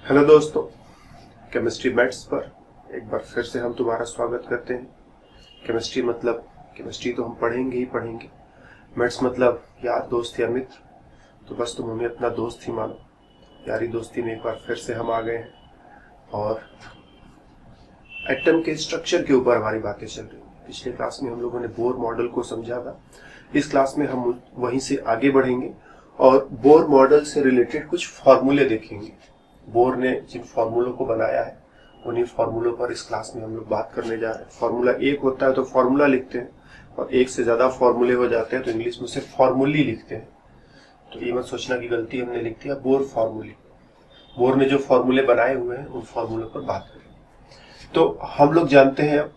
Hello दोस्तों, chemistry maths पर एक बार फिर से हम तुम्हारा स्वागत करते हैं। केमिस्ट्री मतलब केमिस्ट्री तो हम पढ़ेंगे ही पढ़ेंगे। मैथ्स मतलब यार, दोस्त या मित्र, तो बस तुम हमें अपना दोस्त ही मानो। यारी दोस्ती में एक बार फिर से हम आ गए हैं और एटम के स्ट्रक्चर के ऊपर हमारी बातें चल रही हैं। पिछले क्लास में हम लोगों ने बोर मॉडल को समझा था। इस क्लास में हम वहीं से आगे बढ़ेंगे और बोर मॉडल से रिलेटेड कुछ फॉर्मूले देखेंगे। बोर ने जिन फॉर्मूलों को बनाया है उन्हीं फॉर्मूलों पर इस क्लास में हम लोग बात करने जा रहे हैं। फॉर्मूला एक होता है तो फॉर्मूला लिखते हैं, और एक से ज्यादा फॉर्मूले हो जाते हैं तो इंग्लिश में सिर्फ फॉर्मूली लिखते हैं। तो ये मत सोचना कि गलती हमने लिख दिया बोर फॉर्मूले। बोर ने जो फॉर्मूले बनाए हुए हैं उन फॉर्मूलों पर बात करें। तो हम लोग जानते हैं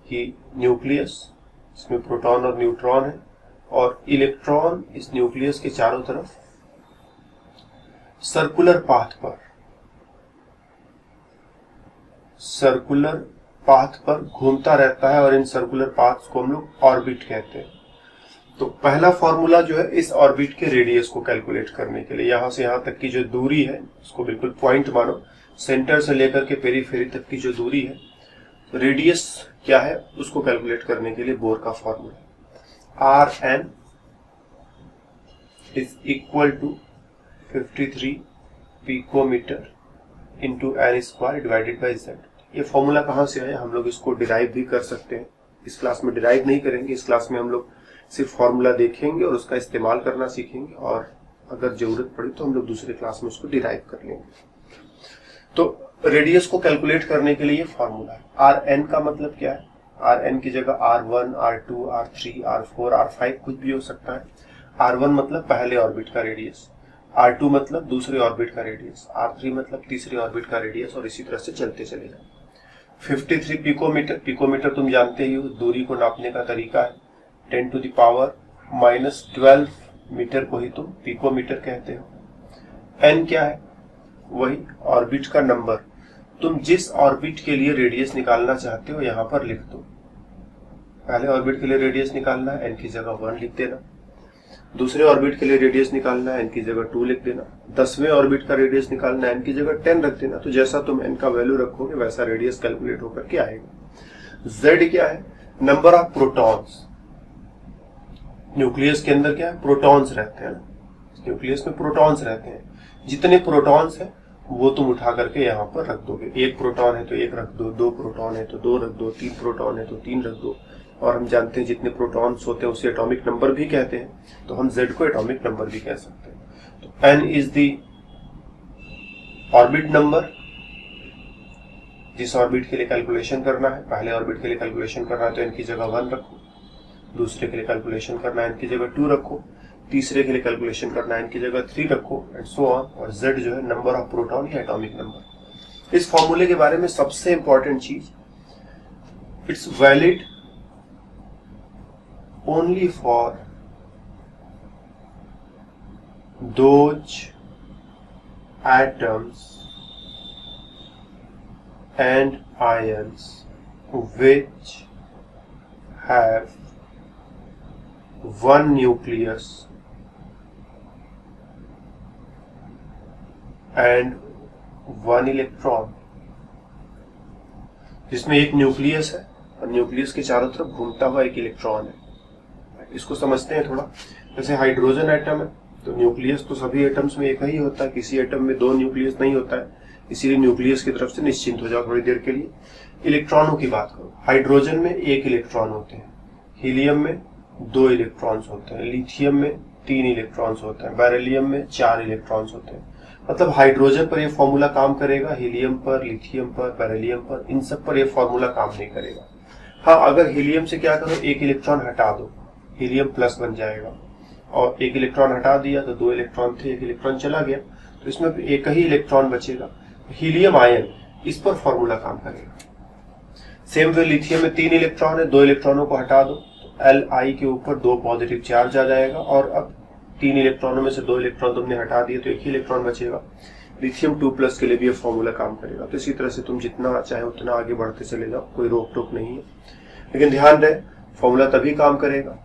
कि न्यूक्लियस, इसमें प्रोटॉन और न्यूट्रॉन है, और इलेक्ट्रॉन इस न्यूक्लियस के चारों तरफ सर्कुलर पाथ पर घूमता रहता है, और इन सर्कुलर पाथ्स को हम लोग ऑर्बिट कहते हैं। तो पहला फॉर्मूला जो है इस ऑर्बिट के रेडियस को कैलकुलेट करने के लिए, यहां से यहां तक की जो दूरी है उसको बिल्कुल पॉइंट मानो, सेंटर से लेकर के पेरीफेरी तक की जो दूरी है, तो रेडियस क्या है उसको कैलकुलेट करने के लिए बोर का formula Rn is equal to 53 picometre into n square divided by Z. ये फॉर्मूला कहाँ से आया, हम लोग इसको डिराइव भी कर सकते हैं। इस क्लास में डिराइव नहीं करेंगे, इस क्लास में हम लोग सिर्फ फॉर्मूला देखेंगे और उसका इस्तेमाल करना सीखेंगे, और अगर जरूरत पड़ी तो हम लोग दूसरे क्लास में उसको डिराइव कर लेंगे। तो रेडियस को कैलकुलेट करने के लिए फॉर्मूला है। Rn का मतलब क्या है, Rn की जगह R1, R2, R3, R4, R5 कुछ भी हो सकता है। R1 मतलब पहले ऑर्बिट का रेडियस, R2 मतलब दूसरे ऑर्बिट का रेडियस, R3 मतलब तीसरे ऑर्बिट का रेडियस, और इसी तरह से चलते चले जाए। 53 पिकोमीटर, पिकोमीटर तुम जानते ही हो, दूरी को नापने का तरीका है। 10 टू द पावर -12 मीटर को ही तुम पिकोमीटर कहते हो। n क्या है, वही ऑर्बिट का नंबर। तुम जिस ऑर्बिट के लिए रेडियस निकालना चाहते हो यहां पर लिख दो। पहले ऑर्बिट के लिए रेडियस निकालना है, n की जगह 1 लिख देना। दूसरे ऑर्बिट के लिए रेडियस निकालना है, n की जगह 2 लिख देना। 10वें ऑर्बिट का रेडियस निकालना है, n की जगह 10 रख देना। तो जैसा तुम n का वैल्यू रखोगे वैसा रेडियस कैलकुलेट होकर के आएगा। z क्या है, नंबर ऑफ प्रोटॉन्स। न्यूक्लियस के अंदर क्या है, प्रोटॉन्स रहते हैं। न्यूक्लियस में प्रोटॉन्स रहते हैं, जितने प्रोटॉन्स है वो तुम उठा करके यहाँ पर रख दोगे। एक प्रोटॉन है तो एक रख दो, 2 प्रोटॉन है तो 2 रख दो, 3 प्रोटॉन है तो 3 रख दो। और हम जानते हैं जितने प्रोटॉन्स होते हैं उसे एटॉमिक नंबर भी कहते हैं, तो हम Z को एटॉमिक नंबर भी कह सकते हैं। तो N is the orbit number जिस ऑर्बिट के लिए कैलकुलेशन करना है। पहले ऑर्बिट के लिए कैलकुलेशन करना है तो N की जगह 1 रखो, दूसरे के लिए कैलकुलेशन करना है N की जगह 2 रखो, तीसरे के लिए कैलकुलेशन करना है N की जगह 3 रखो, एंड सो ऑन। और Z जो है नंबर ऑफ प्रोटॉन या एटॉमिक नंबर। इस फॉर्मूले के बारे में सबसे इंपॉर्टेंट चीज, it's valid only for those atoms and ions which have one nucleus and one electron। जिसमें एक न्यूक्लियस है और न्यूक्लियस के चारों तरफ घूमता हुआ एक इलेक्ट्रॉन है। इसको समझते हैं थोड़ा। जैसे हाइड्रोजन एटम है तो न्यूक्लियस तो सभी एटम्स में एक ही होता है, किसी एटम में 2 न्यूक्लियस नहीं होता है, इसीलिए न्यूक्लियस की तरफ से निश्चिंत हो जाओ थोड़ी देर के लिए। इलेक्ट्रॉनों की बात करो, हाइड्रोजन में 1 इलेक्ट्रॉन होते हैं, हीलियम में 2 इलेक्ट्रॉन्स होते हैं, लिथियम में 3 इलेक्ट्रॉन्स होते हैं, बेरिलियम में 4 इलेक्ट्रॉन्स होते हैं। मतलब हाइड्रोजन पर यह फॉर्मूला काम करेगा, हीलियम पर, लिथियम पर, बेरिलियम पर, इन सब पर यह फॉर्मूला काम नहीं करेगा। हाँ, अगर हीलियम से क्या करो, 1 इलेक्ट्रॉन हटा दो, हीलियम प्लस बन जाएगा, और 1 इलेक्ट्रॉन हटा दिया तो 2 इलेक्ट्रॉन थे, 1 इलेक्ट्रॉन चला गया तो इसमें एक ही इलेक्ट्रॉन बचेगा, हीलियम आयन। इस पर फॉर्मूला काम करेगा। सेम वे लिथियम में 3 इलेक्ट्रॉन है, 2 इलेक्ट्रॉनों को हटा दो तो Li के ऊपर 2 पॉजिटिव चार्ज आ जाएगा, और अब 3 इलेक्ट्रॉनों में से 2 इलेक्ट्रॉन तुमने हटा दिए तो एक ही इलेक्ट्रॉन बचेगा। लिथियम 2+ के लिए भी यह फॉर्मूला काम करेगा। तो इसी तरह से तुम जितना चाहे उतना आगे बढ़ते चले जाओ, कोई रोक टोक नहीं है। लेकिन ध्यान रहे, फॉर्मूला तभी काम करेगा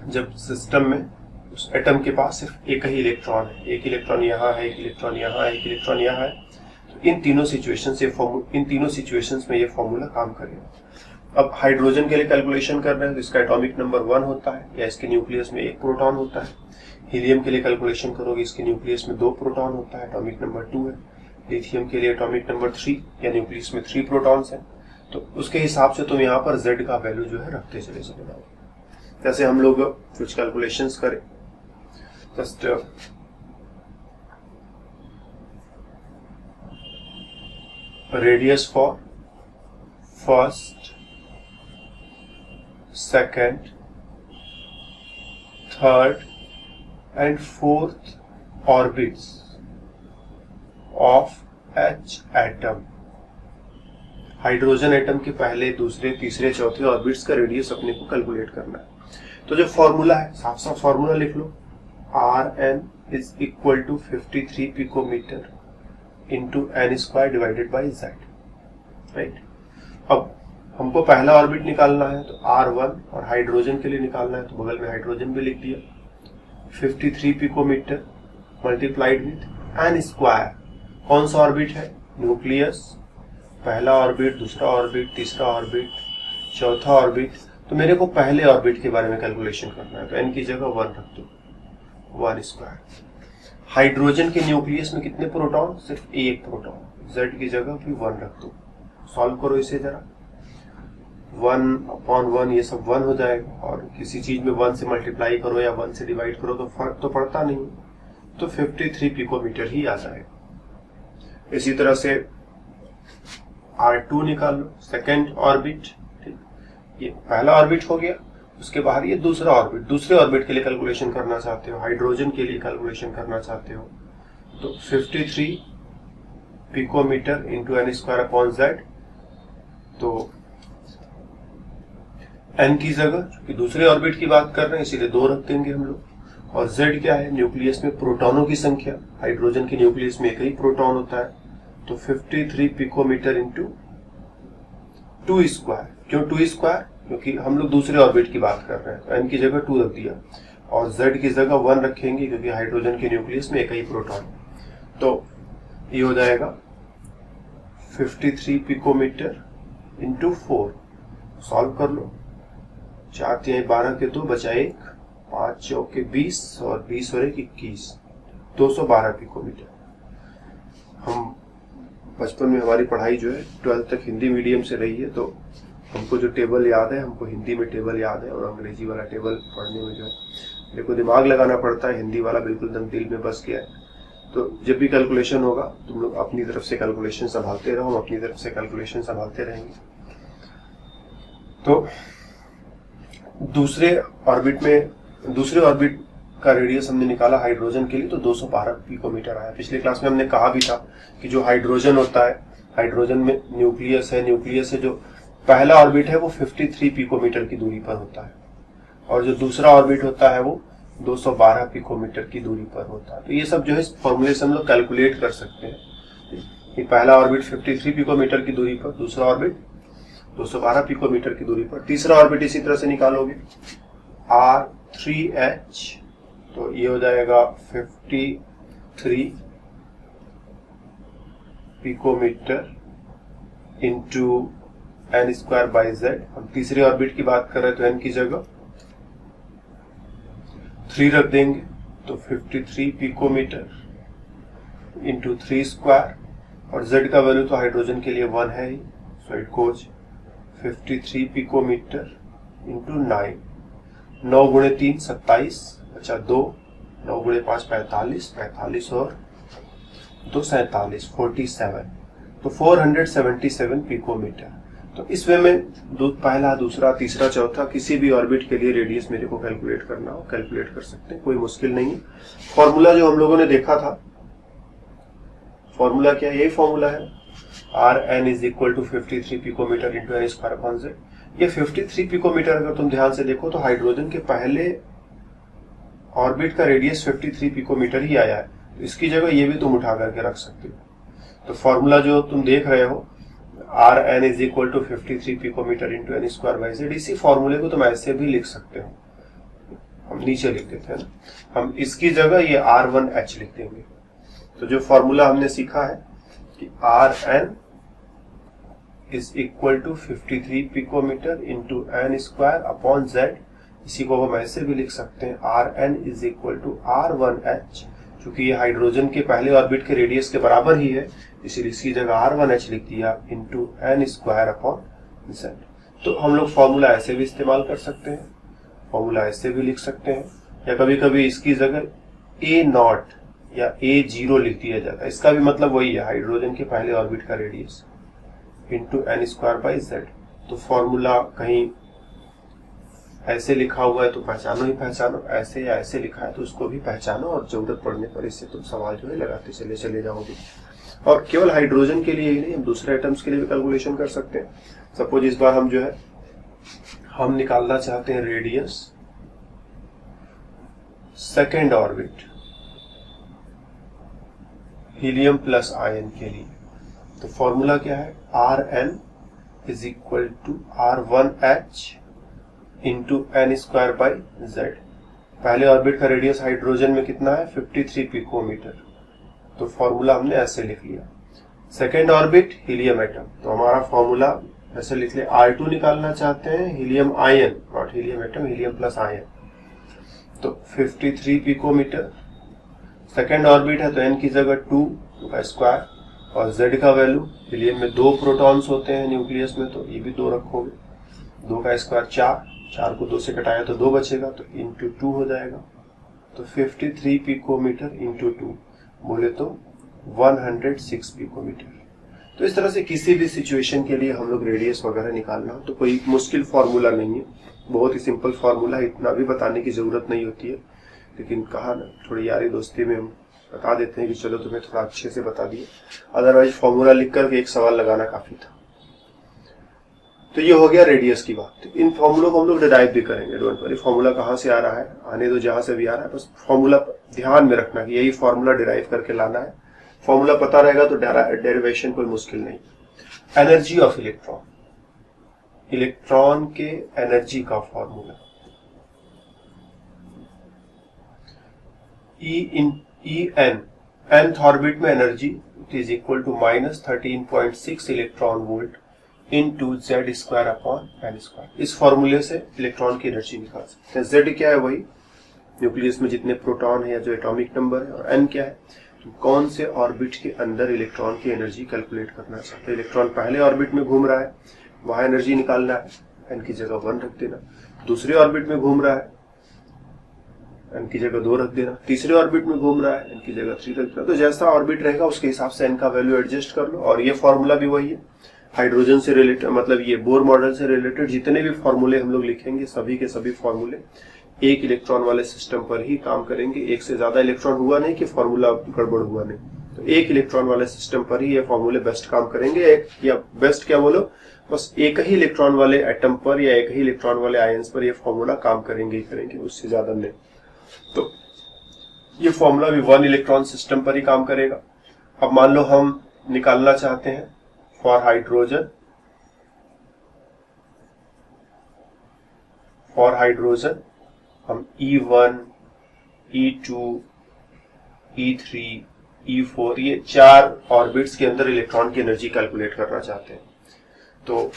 जब सिस्टम में उस एटम के पास सिर्फ एक ही इलेक्ट्रॉन है। एक इलेक्ट्रॉन यहाँ है, एक इलेक्ट्रॉन यहाँ है, एक इलेक्ट्रॉन यहाँ है। तो इन तीनों सिचुएशंस में ये फॉर्मूला काम करेगा। अब हाइड्रोजन के लिए कैलकुलेशन कर रहे हैं तो इसका एटॉमिक नंबर 1 होता है या इसके न्यूक्लियस में 1 प्रोटॉन होता है। हीलियम के लिए कैलकुलेशन करोगे, इसके न्यूक्लियस में 2 प्रोटॉन होता है, एटॉमिक नंबर 2 है। लिथियम के लिए एटॉमिक नंबर 3 या न्यूक्लियस में 3 प्रोटॉन्स हैं। तो उसके हिसाब से तुम यहाँ पर Z का वैल्यू जो है रखते चले जाओगे। जैसे हम लोग कुछ कैलकुलेशंस करें, just radius for first, second, third and fourth orbits of H atom. Hydrogen atom के पहले, दूसरे, तीसरे, चौथे ऑर्बिट्स का रेडियस अपने को कैलकुलेट करना है। तो जो फॉर्मूला है, साफ साफ फॉर्मूला लिख लो, Rn is equal to 53 picometre into n² divided by Z, right. अब हमको पहला ऑर्बिट निकालना है तो R1, और हाइड्रोजन के लिए निकालना है तो बगल में हाइड्रोजन भी लिख दिया, 53 पिकोमीटर मल्टीप्लाइड विथ n²। कौन सा ऑर्बिट है? न्यूक्लियस, पहला ऑर्बिट, दूसरा ऑर्बिट, तीसरा ऑर्बिट, चौथा ऑर्बिट। तो मेरे को पहले ऑर्बिट के बारे में कैलकुलेशन करना है तो n की जगह 1 रख दो, 1²। हाइड्रोजन के न्यूक्लियस में कितने प्रोटॉन? सिर्फ 1 प्रोटॉन, Z की जगह भी 1 रख दो। सॉल्व करो इसे जरा, 1/1 ये सब 1 हो जाएगा, और किसी चीज में 1 से मल्टीप्लाई करो या 1 से डिवाइड करो तो फर्क तो पड़ता नहीं, तो 53 पिकोमीटर ही आ जाएगा। इसी तरह से R2 निकाल लो, सेकेंड ऑर्बिट, ठीक, ये पहला ऑर्बिट हो गया। उसके बाद ये दूसरा ऑर्बिट, दूसरे ऑर्बिट के लिए कैलकुलेशन करना चाहते हो, हाइड्रोजन के लिए कैलकुलेशन करना चाहते हो तो 53 picometre into n² upon Z। तो n की जगह, क्योंकि दूसरे ऑर्बिट की बात कर रहे हैं इसीलिए 2 रख देंगे हम लोग। और Z क्या है? न्यूक्लियस में प्रोटॉनों की संख्या। हाइड्रोजन के न्यूक्लियस में एक ही प्रोटॉन होता है, तो 53 पिकोमीटर इंटू 2²। क्यों 2²? क्योंकि हम लोग दूसरे ऑर्बिट की बात कर रहे हैं, तो n की जगह 2 रख दिया, और Z की जगह 1 रखेंगे क्योंकि हाइड्रोजन के न्यूक्लियस में एक ही प्रोटॉन। तो ये हो जाएगा 53 पिकोमीटर इंटू 4। सॉल्व कर लो, 4 × 12 के 2 बचा 1, 5 चौके 20 और 20 और 1 21, 212 पिकोमीटर। हम बचपन में हमारी पढ़ाई जो है 12th तक हिंदी मीडियम से रही है, तो हमको जो टेबल याद है, हमको हिंदी में टेबल याद है, और अंग्रेजी वाला टेबल पढ़ने में जो है मेरे को दिमाग लगाना पड़ता है। हिंदी वाला बिल्कुल एकदम दिल में बस गया है। तो जब भी कैलकुलेशन होगा तुम लोग अपनी तरफ से कैलकुलेशन संभालते रहो, हम अपनी तरफ से कैलकुलेशन संभालते रहेंगे। तो दूसरे ऑर्बिट का रेडियस हमने निकाला हाइड्रोजन के लिए, तो 212 पिकोमीटर आया। पिछले क्लास में हमने कहा भी था कि जो हाइड्रोजन होता है, हाइड्रोजन में न्यूक्लियस है, जो पहला ऑर्बिट है वो 53 पिकोमीटर की दूरी पर होता है, और जो दूसरा ऑर्बिट होता है वो 212 पिकोमीटर की दूरी पर होता है। तो ये सब जो है फॉर्मूले से हम लोग कैलकुलेट कर सकते हैं। ये पहला ऑर्बिट 53 पिकोमीटर की दूरी पर, दूसरा ऑर्बिट 212 पिकोमीटर की दूरी पर, तीसरा ऑर्बिट इसी तरह से निकालोगे, R3H, तो ये हो जाएगा 53 picometre into n² by Z। हम तीसरे ऑर्बिट की बात कर रहे हैं तो n की जगह 3 रख देंगे, तो 53 पिकोमीटर इंटू 3², और Z का वैल्यू तो हाइड्रोजन के लिए 1 है ही, so it goes 53 picometre into 9। 9 × 3 27, अच्छा 2, 9 × 5 45, 45 और 2 47, 47, तो 477 पिकोमीटर। तो इस वे में पहला, दूसरा, तीसरा, चौथा किसी भी ऑर्बिट के लिए रेडियस मेरे को कैलकुलेट करना हो कैलकुलेट कर सकते हैं, कोई मुश्किल नहीं है। फॉर्मूला जो हम लोगों ने देखा था, फॉर्मूला क्या है? यही फॉर्मूला है, Rn is equal to 53 picometre into n² upon Z। ये 53 पिकोमीटर अगर तुम ध्यान से देखो तो हाइड्रोजन के पहले ऑर्बिट का रेडियस 53 पिकोमीटर ही आया है, तो इसकी जगह ये भी तुम उठा करके रख सकते हो। तो फॉर्मूला जो तुम देख रहे हो, Rn is equal to 53 picometre into n² by Z, इसी फॉर्मूले को तुम ऐसे भी लिख सकते हो। हम नीचे लिख देते हैं ना, हम इसकी जगह ये R1H लिख देंगे। तो जो फॉर्मूला हमने सीखा है कि Rn is equal to 53 picometre into n square upon Z. इसी को हम ऐसे भी लिख सकते हैं Rn is equal to R1H, क्योंकि ये हाइड्रोजन के पहले ऑर्बिट के रेडियस के बराबर ही है, इसीलिए इसकी जगह R1H लिख दिया into n square upon Z. तो हम लोग फॉर्मूला ऐसे भी इस्तेमाल कर सकते हैं, फॉर्मूला ऐसे भी लिख सकते हैं, या कभी कभी इसकी जगह A0 या A0 लिख दिया जाता है। इसका भी मतलब वही है, हाइड्रोजन के पहले ऑर्बिट का radius into n square by Z. तो फॉर्मूला कहीं ऐसे लिखा हुआ है तो पहचानो ही पहचानो, ऐसे या ऐसे लिखा है तो उसको भी पहचानो, और जरूरत पड़ने पर इससे तुम सवाल जो है लगाते चले जाओगे। और केवल हाइड्रोजन के लिए ही नहीं, हम दूसरे एटम्स के लिए भी कैलकुलेशन कर सकते हैं। सपोज इस बार हम जो है हम निकालना चाहते हैं radius second orbit helium plus ion के लिए। तो फॉर्मूला क्या है, Rn is equal to R1H into n square by Z. पहले ऑर्बिट का रेडियस हाइड्रोजन में कितना है, 53 पिकोमीटर। तो फॉर्मूला हमने ऐसे लिख लिया। सेकेंड ऑर्बिट हीलियम एटम, तो हमारा फॉर्मूला ऐसे लिख लिया, R2 निकालना चाहते हैं helium ion, not helium atom, helium plus ion, तो 53 पिकोमीटर। सेकेंड ऑर्बिट है तो n की जगह 2 का स्क्वायर, और z का वैल्यू, हीलियम में 2 प्रोटॉन्स होते हैं न्यूक्लियस में, तो ये भी 2 रखोगे, 2 का स्क्वायर 4 को 2 से घटाया तो 2 बचेगा, तो इंटू 2 हो जाएगा। तो 53 पिकोमीटर इंटू 2 बोले तो 106 पिकोमीटर। तो इस तरह से किसी भी सिचुएशन के लिए हम लोग रेडियस वगैरह निकालना हो तो कोई मुश्किल फॉर्मूला नहीं है, बहुत ही सिंपल फॉर्मूला है, इतना भी बताने की जरूरत नहीं होती है। लेकिन कहा ना, थोड़ी यारी दोस्ती में हम बता देते हैं कि चलो तुम्हें थोड़ा अच्छे से बता दिए, अदरवाइज फॉर्मूला लिख करके एक सवाल लगाना काफी था। तो ये हो गया रेडियस की बात। इन फॉर्मूलों को हम लोग डिराइव भी करेंगे, डोंट वरी। फॉर्मूला कहाँ से आ रहा है, आने दो जहां से भी आ रहा है, बस फॉर्मूला ध्यान में रखना कि यही फॉर्मूला डिराइव करके लाना है। फॉर्मूला पता रहेगा तो डेरिवेशन कोई मुश्किल नहीं। एनर्जी ऑफ इलेक्ट्रॉन, इलेक्ट्रॉन के एनर्जी का फॉर्मूला En, nth ऑर्बिट में energy is equal to -13.6 electron volt into Z square upon n square. इस फॉर्मूले से इलेक्ट्रॉन की एनर्जी निकाल सकते हैं। जेड क्या है, वही न्यूक्लियस में जितने प्रोटॉन है या जो एटॉमिक नंबर है, और एन क्या है, तो कौन से ऑर्बिट के अंदर इलेक्ट्रॉन की एनर्जी कैलकुलेट करना चाहते हैं। इलेक्ट्रॉन पहले ऑर्बिट में घूम रहा है, वहां एनर्जी निकालना है, एन की जगह 1 रख देना। दूसरे ऑर्बिट में घूम रहा है, एन की जगह 2 रख देना। तीसरे ऑर्बिट में घूम रहा है, एन की जगह 3 रख देना। तो जैसा ऑर्बिट रहेगा उसके हिसाब से एन का वैल्यू एडजस्ट कर लो। और ये फॉर्मूला भी वही है, हाइड्रोजन से रिलेटेड, मतलब ये बोर मॉडल से रिलेटेड जितने भी फॉर्मूले हम लोग लिखेंगे, सभी के सभी फॉर्मूले एक इलेक्ट्रॉन वाले सिस्टम पर ही काम करेंगे। एक से ज्यादा इलेक्ट्रॉन हुआ नहीं कि फॉर्मूला गड़बड़ हुआ नहीं, तो एक इलेक्ट्रॉन वाले सिस्टम पर ही ये फॉर्मूले बेस्ट काम करेंगे। एक या बेस्ट क्या बोलो, बस एक ही इलेक्ट्रॉन वाले एटम पर या एक ही इलेक्ट्रॉन वाले आयंस पर ये फॉर्मूला काम करेंगे ही करेंगे, उससे ज्यादा नहीं। तो ये फॉर्मूला भी 1 इलेक्ट्रॉन सिस्टम पर ही काम करेगा। अब मान लो हम निकालना चाहते हैं फॉर हाइड्रोजन, हम E1, E2, E3, E4 ये 4 ऑर्बिट्स के अंदर इलेक्ट्रॉन की एनर्जी कैलकुलेट करना चाहते हैं। तो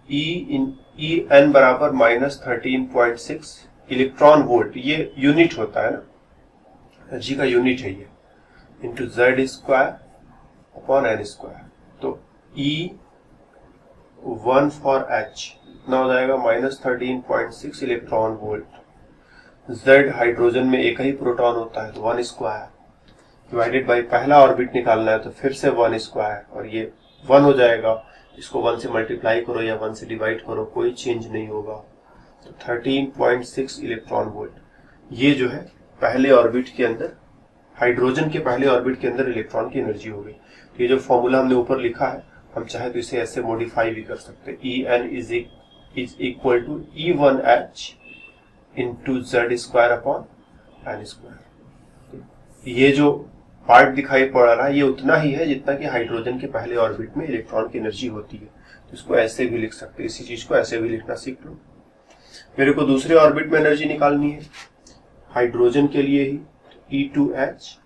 En बराबर -13.6 इलेक्ट्रॉन वोल्ट, ये यूनिट होता है ना, एनर्जी का यूनिट है ये, into Z square upon n square. तो E1 फॉर H इतना हो जाएगा -13.6 इलेक्ट्रॉन वोल्ट। जेड हाइड्रोजन में एक ही प्रोटॉन होता है तो 1 स्क्वायर डिवाइडेड बाई पहला ऑर्बिट निकालना है तो फिर से 1 स्क्वायर, और ये 1 हो जाएगा। इसको 1 से मल्टीप्लाई करो या 1 से डिवाइड करो, कोई चेंज नहीं होगा। तो 13.6 इलेक्ट्रॉन वोल्ट, ये जो है पहले ऑर्बिट के अंदर, हाइड्रोजन के पहले ऑर्बिट के अंदर इलेक्ट्रॉन की एनर्जी हो गई। तो ये जो फॉर्मूला हमने ऊपर लिखा है, हम चाहे तो इसे ऐसे मॉडिफाई भी कर सकते हैं। En is equal to E1H into Z square upon n square. ये जो पार्ट दिखाई पड़ रहा है ये उतना ही है जितना कि हाइड्रोजन के पहले ऑर्बिट में इलेक्ट्रॉन की एनर्जी होती है। तो इसको ऐसे भी लिख सकते हैं, इसी चीज को ऐसे भी लिखना सीख लो। मेरे को दूसरे ऑर्बिट में एनर्जी निकालनी है हाइड्रोजन के लिए ही, E2H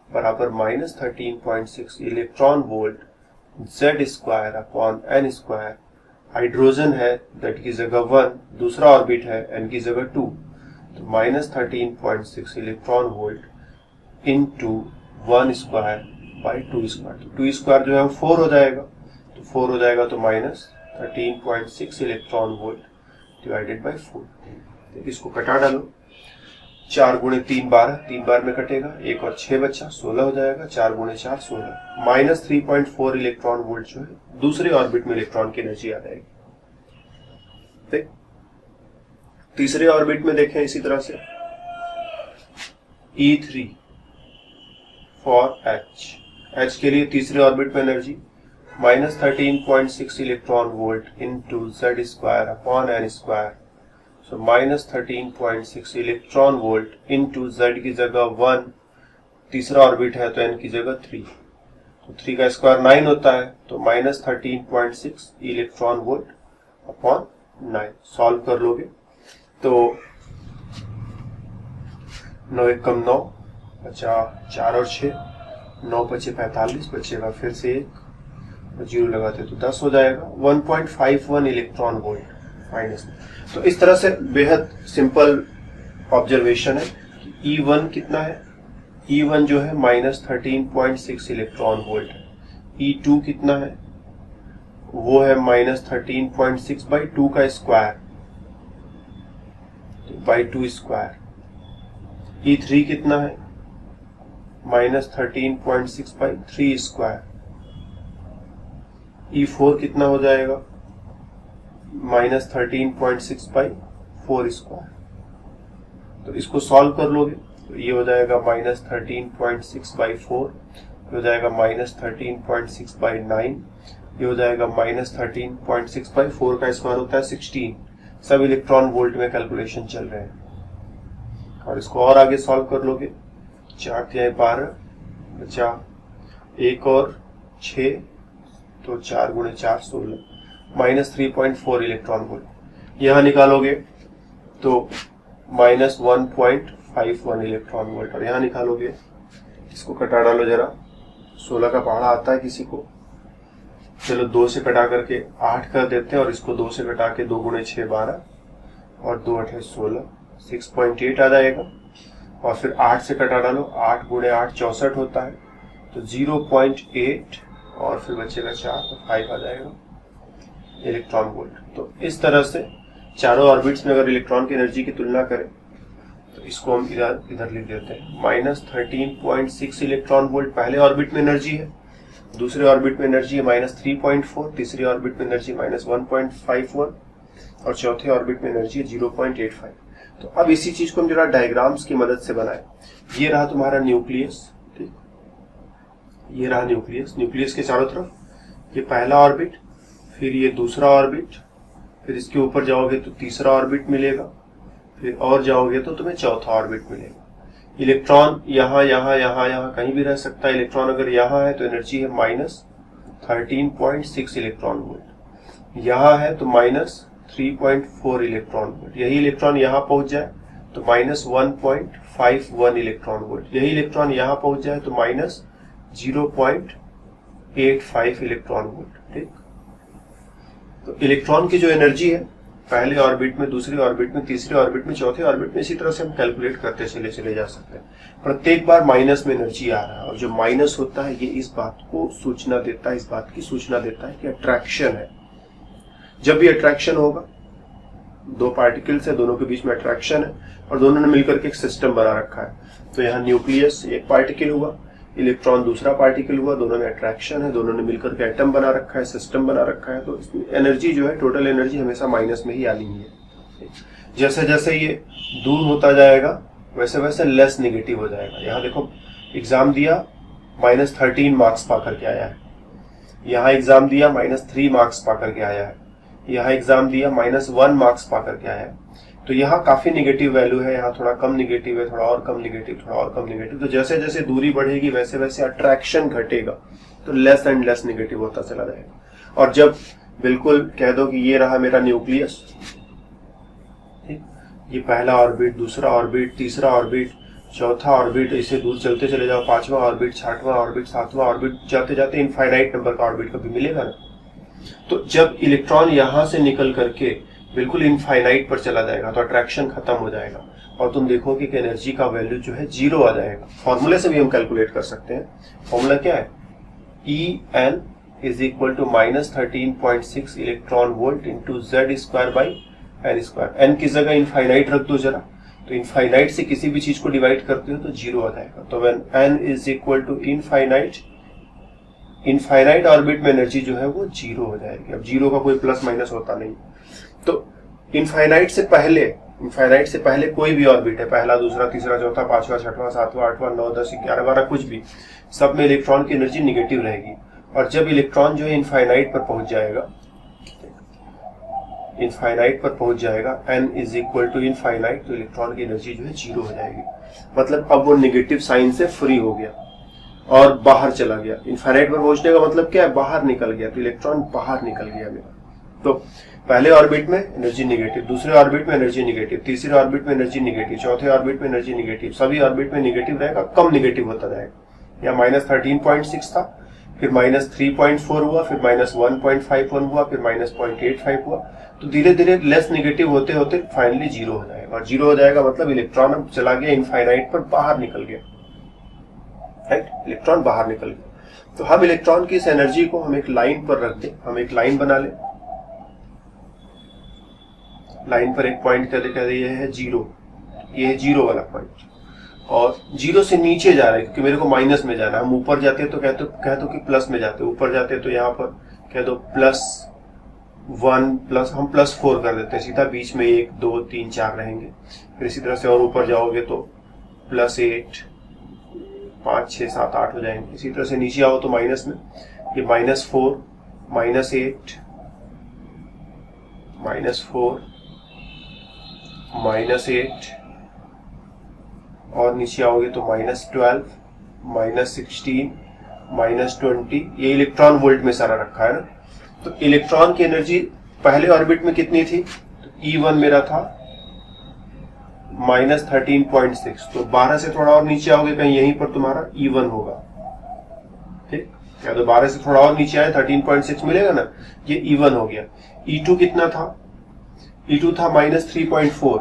बराबर -13.6 electron volt Z square upon n square. Hydrogen है दैट की जगह 1, दूसरा ऑर्बिट है n की जगह 2, तो -13.6 electron volt into 1 square by 2 square. तो 2 स्क्वायर जो है वो 4 हो जाएगा, तो 4 हो जाएगा तो -13.6 इलेक्ट्रॉन वोल्ट डिवाइडेड बाई 4। तो इसको कटा डालो, 4 गुणे 3 12, 3 बार में कटेगा, 1 और 6 बच्चा 16 हो जाएगा, 4 गुणे 4 16। -3.4 इलेक्ट्रॉन वोल्ट जो है दूसरे ऑर्बिट में इलेक्ट्रॉन की एनर्जी आ जाएगी। ठीक, तीसरे ऑर्बिट में देखें इसी तरह से E3 फॉर H के लिए तीसरे ऑर्बिट में energy -13.6 electron volt into Z square upon n square. So -13.6 electron volt into Z की जगह 1, तीसरा ऑर्बिट है तो n की जगह 3, तो 3 का स्क्वायर 9 होता है, तो -13.6 इलेक्ट्रॉन वोल्ट अपॉन 9। सॉल्व कर लोगे तो 9 एकम 9 बचा 4 और 6, 9 बचे 45, बचेगा फिर से 1, 0 लगाते तो 10 हो जाएगा। 1.51 इलेक्ट्रॉन वोल्ट माइनस। तो इस तरह से बेहद सिंपल ऑब्जर्वेशन है कि E1 कितना है, E1 जो है -13.6 इलेक्ट्रॉन वोल्ट है। E2 कितना है, वो है -13.6 बाई 2 का स्क्वायर, बाई 2 स्क्वायर। E3 कितना है, -13.6 बाई 3 स्क्वायर। E4 कितना हो जाएगा, -13.6 बाई 4 स्क्वायर। तो इसको सॉल्व कर लोगे तो ये हो जाएगा -13.6 बाई 4, ये हो जाएगा -13.6 बाई 9, ये हो जाएगा -13.6 बाई 4 का स्क्वायर होता है 16। सब इलेक्ट्रॉन वोल्ट में कैलकुलेशन चल रहे हैं। और इसको और आगे सॉल्व कर लोगे, 4 या 12 बचा 1 और 6, तो 4 गुणे 4 16, -3.4 इलेक्ट्रॉन वोल्ट। यहां निकालोगे तो -1.51 इलेक्ट्रॉन वोल्ट, और यहां निकालोगे, इसको कटा डालो जरा, 16 का पहाड़ा आता है किसी को, चलो 2 से कटा करके 8 कर देते हैं, और इसको 2 से कटा के 2 गुणे 6 12 और 2 8 16, 6.8 आ जाएगा। और फिर 8 से कटा डालो, 8 गुणे 8 64 होता है, तो 0.8 और फिर बचेगा 4, तो 5 आ जाएगा इलेक्ट्रॉन वोल्ट। तो इस तरह से चारों ऑर्बिट्स में अगर इलेक्ट्रॉन की एनर्जी की तुलना करें तो इसको हम इधर लिख देते हैं। -13.6 इलेक्ट्रॉन वोल्ट पहले ऑर्बिट में एनर्जी है, दूसरे ऑर्बिट में एनर्जी है -3.4, तीसरी ऑर्बिट में एनर्जी -1.51 और चौथे ऑर्बिट में एनर्जी है 0.85। तो अब इसी चीज को हम जरा डायग्राम्स की मदद से बनाए। ये रहा तुम्हारा न्यूक्लियस, ठीक, ये रहा न्यूक्लियस, न्यूक्लियस के चारों तरफ ये पहला ऑर्बिट, फिर ये दूसरा ऑर्बिट, फिर इसके ऊपर जाओगे तो तीसरा ऑर्बिट मिलेगा, फिर और जाओगे तो तुम्हें चौथा ऑर्बिट मिलेगा। इलेक्ट्रॉन यहाँ यहाँ यहाँ यहाँ कहीं भी रह सकता है। इलेक्ट्रॉन अगर यहाँ है तो एनर्जी है -13.6 इलेक्ट्रॉन वोल्ट, यहाँ है तो -3.4 इलेक्ट्रॉन वोल्ट। यही इलेक्ट्रॉन यहाँ पहुंच जाए तो -1.51 इलेक्ट्रॉन वोल्ट, यही इलेक्ट्रॉन यहाँ पहुंच जाए तो -0.85 इलेक्ट्रॉन वोल्ट। ठीक, तो इलेक्ट्रॉन की जो एनर्जी है पहले ऑर्बिट में, दूसरे ऑर्बिट में, तीसरे ऑर्बिट में, चौथे ऑर्बिट में, इसी तरह से हम कैलकुलेट करते चले जा सकते हैं। प्रत्येक बार माइनस में एनर्जी आ रहा है, और जो माइनस होता है ये इस बात को सूचना देता है, इस बात की सूचना देता है कि अट्रैक्शन है। जब भी अट्रैक्शन होगा, दो पार्टिकल्स है, दोनों के बीच में अट्रैक्शन है और दोनों ने मिलकर के एक सिस्टम बना रखा है। तो यहाँ न्यूक्लियस एक पार्टिकल हुआ, इलेक्ट्रॉन दूसरा पार्टिकल हुआ, दोनों में अट्रैक्शन है, दोनों ने मिलकर के एटम बना रखा है, सिस्टम बना रखा है। तो इसमें एनर्जी जो है, टोटल एनर्जी हमेशा माइनस में ही आनी है। जैसे जैसे ये दूर होता जाएगा वैसे वैसे लेस नेगेटिव हो जाएगा। यहाँ देखो एग्जाम दिया -13 मार्क्स पा करके आया है, यहाँ एग्जाम दिया -3 मार्क्स पा करके आया है, यहाँ एग्जाम दिया -1 मार्क्स पा करके आया है। तो यहाँ काफी निगेटिव वैल्यू है, यहाँ थोड़ा कम निगेटिव है, थोड़ा और कम निगेटिव, थोड़ा और कम निगेटिव। तो जैसे जैसे दूरी बढ़ेगी वैसे वैसे अट्रैक्शन घटेगा, तो लेस एंड लेस निगेटिव होता चला जाएगा। और जब बिल्कुल कह दो कि ये रहा मेरा न्यूक्लियस, ठीक, ये पहला ऑर्बिट, दूसरा ऑर्बिट, तीसरा ऑर्बिट, चौथा ऑर्बिट, इसे दूर चलते चले जाओ, पांचवा ऑर्बिट, छठवां ऑर्बिट, सातवां ऑर्बिट, जाते जाते इनफाइनाइट नंबर का ऑर्बिट कभी मिलेगा ना। तो जब इलेक्ट्रॉन यहां से निकल करके बिल्कुल इनफाइनाइट पर चला जाएगा तो अट्रैक्शन खत्म हो जाएगा और तुम देखोगे कि एनर्जी का वैल्यू जो है 0 आ जाएगा। फॉर्मूले से भी हम कैलकुलेट कर सकते हैं। फॉर्मूला क्या है? En is equal to -13.6 electron volt into Z square by n square. n की जगह इनफाइनाइट रख दो जरा, तो इनफाइनाइट से किसी भी चीज को डिवाइड करते हो तो 0 आ जाएगा। तो when n is equal to infinite, infinite orbit में एनर्जी जो है वो 0 हो जाएगी। अब 0 का कोई प्लस माइनस होता नहीं। तो इनफाइनाइट से पहले कोई भी ऑर्बिट है, पहला, दूसरा, तीसरा, चौथा, पांचवा, छठवां, सातवां, आठवां, 9, 10, 11, 12, कुछ भी, सब में इलेक्ट्रॉन की एनर्जी निगेटिव रहेगी। और जब इलेक्ट्रॉन जो है इनफाइनाइट पर पहुंच जाएगा, n is equal to infinite, तो इलेक्ट्रॉन की एनर्जी जो है 0 हो जाएगी। मतलब अब वो निगेटिव साइन से फ्री हो गया और बाहर चला गया। इनफाइनाइट पर पहुंचने का मतलब क्या है? बाहर निकल गया। तो इलेक्ट्रॉन बाहर निकल गया मेरा। तो पहले ऑर्बिट में एनर्जी निगेटिव, दूसरे ऑर्बिट में एनर्जी निगेटिव, तीसरे ऑर्बिट में एनर्जी निगेटिव, चौथे ऑर्बिट में एनर्जी निगेटिव, सभी ऑर्बिट में निगेटिव रहेगा, कम निगेटिव होता जाएगा। या -13.6 था, फिर -3.4 हुआ, फिर -1.51 हुआ, फिर -0.85 हुआ। तो धीरे धीरे लेस निगेटिव होते होते फाइनली 0 हो जाएगा। और 0 हो जाएगा मतलब इलेक्ट्रॉन अब चला गया इनफाइनाइट पर, बाहर निकल गया। राइट, इलेक्ट्रॉन बाहर निकल गया। तो हम इलेक्ट्रॉन की इस एनर्जी को हम एक लाइन पर रख दें। हम एक लाइन बना लें, लाइन पर एक पॉइंट कह दे ये है 0, ये है 0 वाला पॉइंट, और 0 से नीचे जा रहा है क्योंकि मेरे को माइनस में जाना है। हम ऊपर जाते तो कह दो कि प्लस में जाते, ऊपर जाते तो यहाँ पर कह दो +1 प्लस, हम +4 कर देते हैं सीधा, बीच में 1, 2, 3, 4 रहेंगे। फिर इसी तरह से और ऊपर जाओगे तो +8, 5, 6, 7, 8 हो जाएंगे। इसी तरह से नीचे आओ तो माइनस में ये -4, -8, -4, -8, और नीचे आओगे तो -12, -16, -20। ये इलेक्ट्रॉन वोल्ट में सारा रखा है ना। तो इलेक्ट्रॉन की एनर्जी पहले ऑर्बिट में कितनी थी? तो E1 मेरा था -13.6। तो 12 से थोड़ा और नीचे आओगे कहीं, यहीं पर तुम्हारा E1 होगा। ठीक, या तो 12 से थोड़ा और नीचे आए 13.6 मिलेगा ना, ये E1 हो गया। E2 कितना था? E2 था -3.4,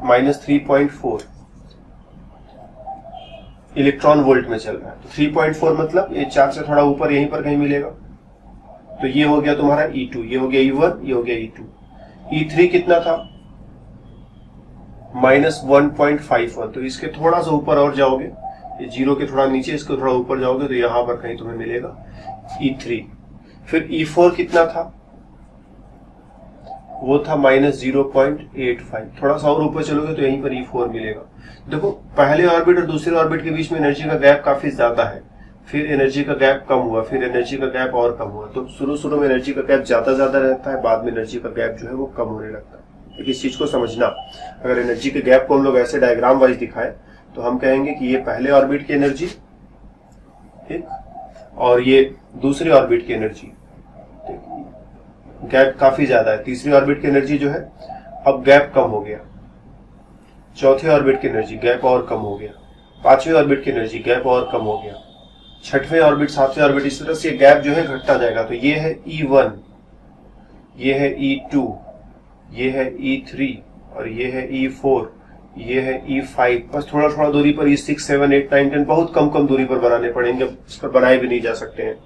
-3.4 इलेक्ट्रॉन वोल्ट में चल रहा है। तो 3.4 मतलब ये 4 से थोड़ा ऊपर यहीं पर कहीं मिलेगा। तो ये हो गया तुम्हारा E2, ये हो गया E1, ये हो गया E2। E3 कितना था? -1.51। तो इसके थोड़ा सा ऊपर और जाओगे, ये 0 के थोड़ा नीचे, इसके थोड़ा ऊपर जाओगे तो यहां पर कहीं तुम्हें मिलेगा E3। फिर E4 कितना था? वो था -0.85। थोड़ा सा और ऊपर चलोगे तो यहीं पर E4 मिलेगा। देखो, पहले ऑर्बिट और दूसरे ऑर्बिट के बीच में एनर्जी का गैप काफी ज्यादा है, फिर एनर्जी का गैप कम हुआ, फिर एनर्जी का गैप और कम हुआ। तो शुरू में एनर्जी का गैप ज्यादा रहता है, बाद में एनर्जी का गैप जो है वो कम होने लगता है। तो इस चीज को समझना, अगर एनर्जी के गैप को हम लोग ऐसे डायग्राम वाइज दिखाए तो हम कहेंगे कि ये पहले ऑर्बिट की एनर्जी, ठीक, और ये दूसरे ऑर्बिट की एनर्जी, गैप काफी ज्यादा है। तीसरी ऑर्बिट की एनर्जी जो है अब गैप कम हो गया, चौथे ऑर्बिट की एनर्जी गैप और कम हो गया, पांचवें ऑर्बिट की एनर्जी गैप और कम हो गया, छठवें ऑर्बिट, सातवें ऑर्बिट, इस तरह से गैप जो है घटता जाएगा। तो ये है E1, ये है E2, ये है E3, और ये है E4, ये है E5। बस थोड़ा थोड़ा दूरी पर E6, 7, 8, 9, 10 बहुत कम दूरी पर बनाने पड़ेंगे, इस पर बनाए भी नहीं जा सकते हैं।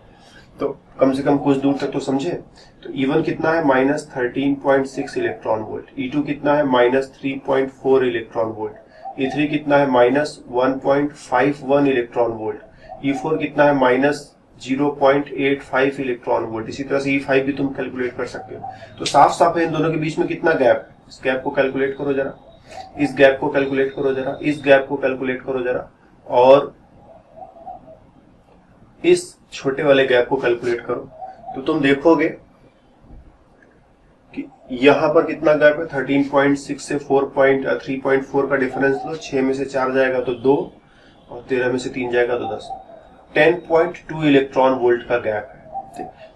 तो कम से कम कुछ दूर तक तो समझे। तो E1 कितना है? -13.6 इलेक्ट्रॉन वोल्ट। E2 कितना है? -3.4 इलेक्ट्रॉन वोल्ट। E3 कितना है? -1.51 इलेक्ट्रॉन वोल्ट। E4 कितना है? -0.85 इलेक्ट्रॉन वोल्ट। इसी तरह से E5 भी तुम कैलकुलेट कर सकते हो। तो साफ साफ है इन दोनों के बीच में कितना गैप, इस गैप को कैलकुलेट करो जरा, इस गैप को कैलकुलेट करो जरा, इस गैप को कैलकुलेट करो जरा, और इस छोटे वाले गैप को कैलकुलेट करो। तो तुम देखोगे कि यहां पर कितना गैप है? 13.6 से 3.4 का डिफरेंस लो, 6 में से 4 जाएगा तो 2, और 13 में से 3 जाएगा तो 10। 10.2 इलेक्ट्रॉन वोल्ट का गैप है।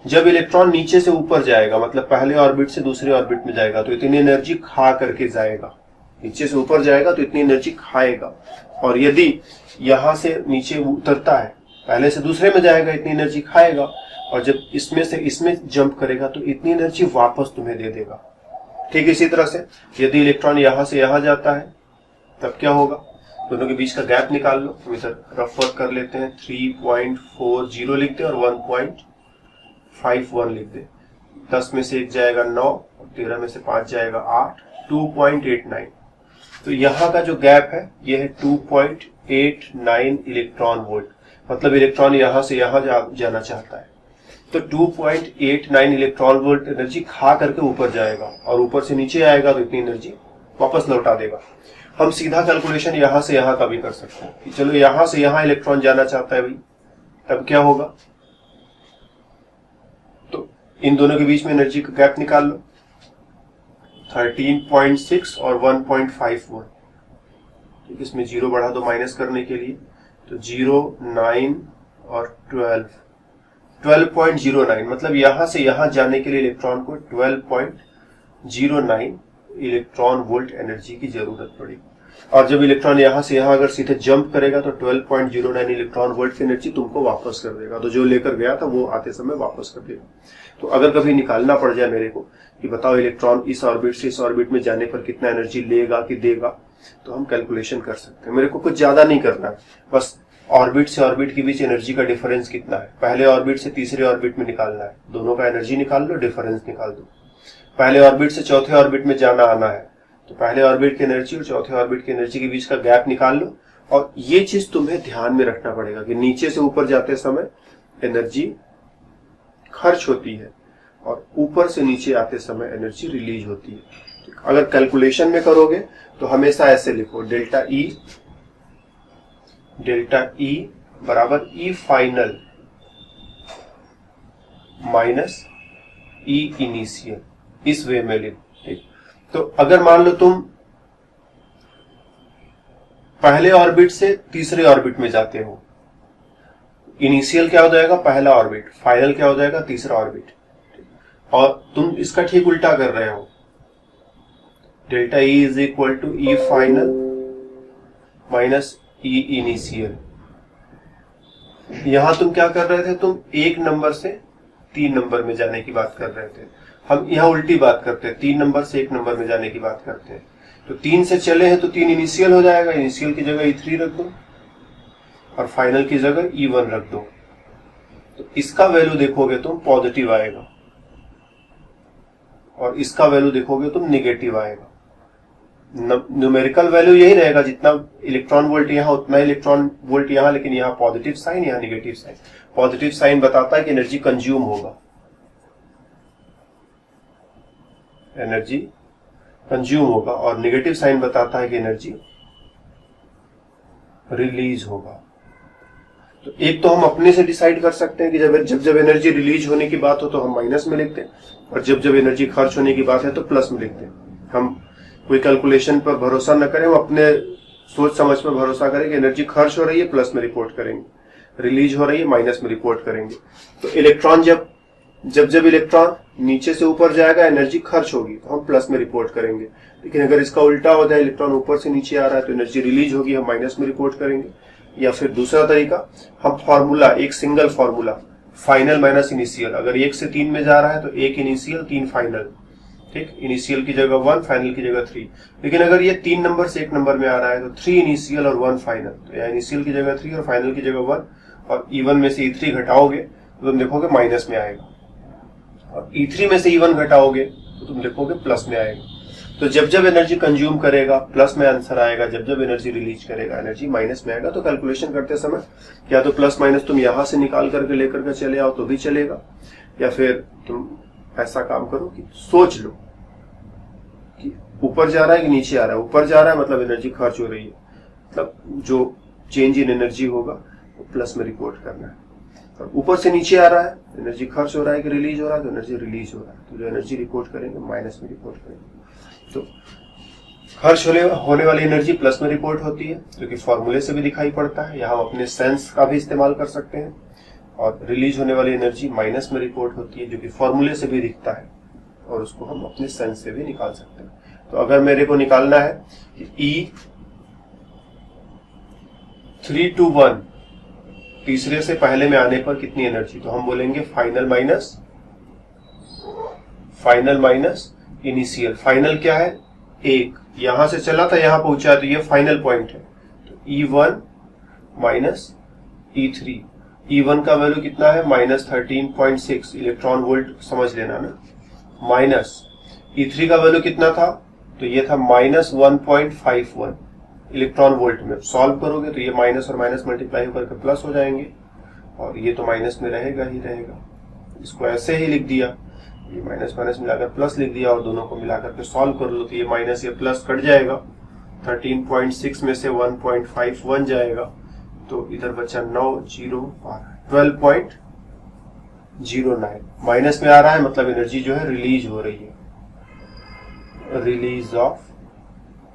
जब इलेक्ट्रॉन नीचे से ऊपर जाएगा, मतलब पहले ऑर्बिट से दूसरे ऑर्बिट में जाएगा, तो इतनी एनर्जी खा करके जाएगा, नीचे से ऊपर जाएगा तो इतनी एनर्जी खाएगा, और यदि यहां से नीचे उतरता है पहले से दूसरे में जाएगा, इतनी एनर्जी खाएगा, और जब इसमें से इसमें जंप करेगा तो इतनी एनर्जी वापस तुम्हें दे देगा। ठीक इसी तरह से यदि इलेक्ट्रॉन यहां से यहां जाता है तब क्या होगा, दोनों के बीच का गैप निकाल लो। हम इधर रफ वर्क कर लेते हैं, 3.40 लिख दे और 1.51 लिख दे। 10 में से 1 जाएगा 9, और 13 में से 5 जाएगा 8, 2.89। तो यहाँ का जो गैप है यह है 2.89 इलेक्ट्रॉन वोल्ट, मतलब इलेक्ट्रॉन यहां से यहां जाना चाहता है तो 2.89 इलेक्ट्रॉन वोल्ट एनर्जी खा करके ऊपर जाएगा, और ऊपर से नीचे आएगा तो इतनी एनर्जी वापस लौटा देगा। हम सीधा कैलकुलेशन यहां से यहां का भी कर सकते हैं कि चलो यहां से यहां इलेक्ट्रॉन जाना चाहता है भाई, तब क्या होगा, तो इन दोनों के बीच में एनर्जी का गैप निकाल लो, 13.6 और 1.51। ठीक, इसमें 0 बढ़ा दो माइनस करने के लिए, तो 0, 9 और 12.09, मतलब यहां से यहां जाने के लिए इलेक्ट्रॉन को 12.09 इलेक्ट्रॉन वोल्ट एनर्जी की जरूरत पड़ेगी। और जब इलेक्ट्रॉन यहां से यहां अगर सीधे जंप करेगा तो 12.09 इलेक्ट्रॉन वोल्ट की एनर्जी तुमको वापस कर देगा, तो जो लेकर गया था वो आते समय वापस कर देगा। तो अगर कभी निकालना पड़ जाए मेरे को कि बताओ इलेक्ट्रॉन इस ऑर्बिट से इस ऑर्बिट में जाने पर कितना एनर्जी लेगा कि देगा, तो हम कैलकुलेशन कर सकते हैं। मेरे को कुछ ज्यादा नहीं करना है, बस ऑर्बिट से ऑर्बिट के बीच एनर्जी का डिफरेंस कितना है, पहले ऑर्बिट से तीसरे ऑर्बिट में निकालना है, दोनों का एनर्जी निकाल लो, डिफरेंस निकाल दो। पहले ऑर्बिट से चौथे ऑर्बिट में जाना आना है, तो पहले ऑर्बिट की एनर्जी और चौथे ऑर्बिट की एनर्जी के बीच का गैप निकाल लो। और ये चीज तुम्हें ध्यान में रखना पड़ेगा कि नीचे से ऊपर जाते समय एनर्जी खर्च होती है और ऊपर से नीचे आते समय एनर्जी रिलीज होती है। अगर कैलकुलेशन में करोगे तो हमेशा ऐसे लिखो, डेल्टा ई बराबर E final minus E initial, इस वे में लिखो। ठीक, तो अगर मान लो तुम पहले ऑर्बिट से तीसरे ऑर्बिट में जाते हो, इनिशियल क्या हो जाएगा, पहला ऑर्बिट, फाइनल क्या हो जाएगा, तीसरा ऑर्बिट, और तुम इसका ठीक उल्टा कर रहे हो, delta E is equal to E final minus E initial. यहां तुम क्या कर रहे थे, तुम 1 नंबर से 3 नंबर में जाने की बात कर रहे थे, हम यहाँ उल्टी बात करते हैं, 3 नंबर से 1 नंबर में जाने की बात करते हैं। तो 3 से चले हैं तो 3 इनिशियल हो जाएगा, इनिशियल की जगह E3 रख दो और फाइनल की जगह E1 रख दो, तो इसका वैल्यू देखोगे तुम पॉजिटिव आएगा और इसका वैल्यू देखोगे तुम निगेटिव आएगा। न्यूमेरिकल वैल्यू यही रहेगा, जितना इलेक्ट्रॉन वोल्ट यहाँ उतना इलेक्ट्रॉन वोल्ट यहाँ, लेकिन यहाँ पॉजिटिव साइन, यहाँ निगेटिव साइन। पॉजिटिव साइन बताता है कि एनर्जी कंज्यूम होगा, एनर्जी कंज्यूम होगा, और नेगेटिव साइन बताता है कि एनर्जी रिलीज होगा। तो एक तो हम अपने से डिसाइड कर सकते हैं कि जब एनर्जी रिलीज होने की बात हो तो हम माइनस में लिखते हैं, और जब एनर्जी खर्च होने की बात है तो प्लस में लिखते हैं। हम कोई कैलकुलेशन पर भरोसा न करें, हम अपने सोच समझ पर भरोसा करें कि एनर्जी खर्च हो रही है प्लस में रिपोर्ट करेंगे, रिलीज हो रही है माइनस में रिपोर्ट करेंगे। तो इलेक्ट्रॉन जब इलेक्ट्रॉन नीचे से ऊपर जाएगा एनर्जी खर्च होगी तो हम प्लस में रिपोर्ट करेंगे, लेकिन अगर इसका उल्टा हो जाए, इलेक्ट्रॉन ऊपर से नीचे आ रहा है तो एनर्जी रिलीज होगी, हम माइनस में रिपोर्ट करेंगे। या फिर दूसरा तरीका, हम फॉर्मूला, एक single formula, final minus initial, अगर 1 से 3 में जा रहा है तो 1 इनिशियल 3 फाइनल, ठीक, इनिशियल की जगह 1, फाइनल की जगह 3। लेकिन अगर ये 3 नंबर से 1 नंबर में आ रहा है तो 3 इनिशियल और 1 फाइनल, तो या इनिशियल की जगह 3 और फाइनल की जगह 1, और E1 में से E3 घटाओगे तो तुम देखोगे माइनस में आएगा, और E3 में से E1 घटाओगे तो तुम देखोगे प्लस में आएगा। तो जब एनर्जी कंज्यूम करेगा प्लस में आंसर आएगा, जब एनर्जी रिलीज करेगा एनर्जी माइनस में आएगा। तो कैलकुलेशन करते समय या तो प्लस माइनस तुम यहां से निकाल करके लेकर के चले आओ तो भी चलेगा, या फिर तुम ऐसा काम करो कि सोच लो कि ऊपर जा रहा है कि नीचे आ रहा है। ऊपर जा रहा है मतलब एनर्जी खर्च हो रही है, मतलब जो चेंज इन एनर्जी होगा वो प्लस में रिपोर्ट करना है। और ऊपर से नीचे आ रहा है एनर्जी खर्च हो रहा है कि रिलीज हो रहा है, तो एनर्जी रिलीज हो रहा है, तो जो एनर्जी रिपोर्ट करेंगे माइनस में रिपोर्ट करेंगे। तो खर्च होने वाली एनर्जी प्लस में रिपोर्ट होती है, जो कि फॉर्मूले से भी दिखाई पड़ता है, यहाँ हम अपने सेंस का भी इस्तेमाल कर सकते हैं। और रिलीज होने वाली एनर्जी माइनस में रिपोर्ट होती है, जो कि फॉर्मूले से भी दिखता है, और उसको हम अपने सेंस से भी निकाल सकते हैं। तो अगर मेरे को निकालना है कि E3 to 1 तीसरे से पहले में आने पर कितनी एनर्जी, तो हम बोलेंगे फाइनल माइनस इनिशियल। फाइनल क्या है, 1, यहां से चला था यहां पहुंचा, तो ये फाइनल पॉइंट है। तो E1 माइनस E3, E1 का वैल्यू कितना है -13.6 इलेक्ट्रॉन वोल्ट, समझ लेना ना, माइनस E3 का वैल्यू कितना था, तो ये था -1.51 इलेक्ट्रॉन वोल्ट में। सॉल्व करोगे तो ये माइनस और माइनस मल्टीप्लाई होकर के प्लस हो जाएंगे, और ये तो माइनस में रहेगा ही रहेगा। इसको ऐसे ही लिख दिया, ये माइनस माइनस मिलाकर प्लस लिख दिया, और दोनों को मिलाकर के सॉल्व कर लो तो ये माइनस ये प्लस कट जाएगा। 13.6 में से 1.51 जाएगा, तो इधर बचा 9, 0, 12.09 माइनस में आ रहा है, मतलब एनर्जी जो है रिलीज हो रही है, रिलीज ऑफ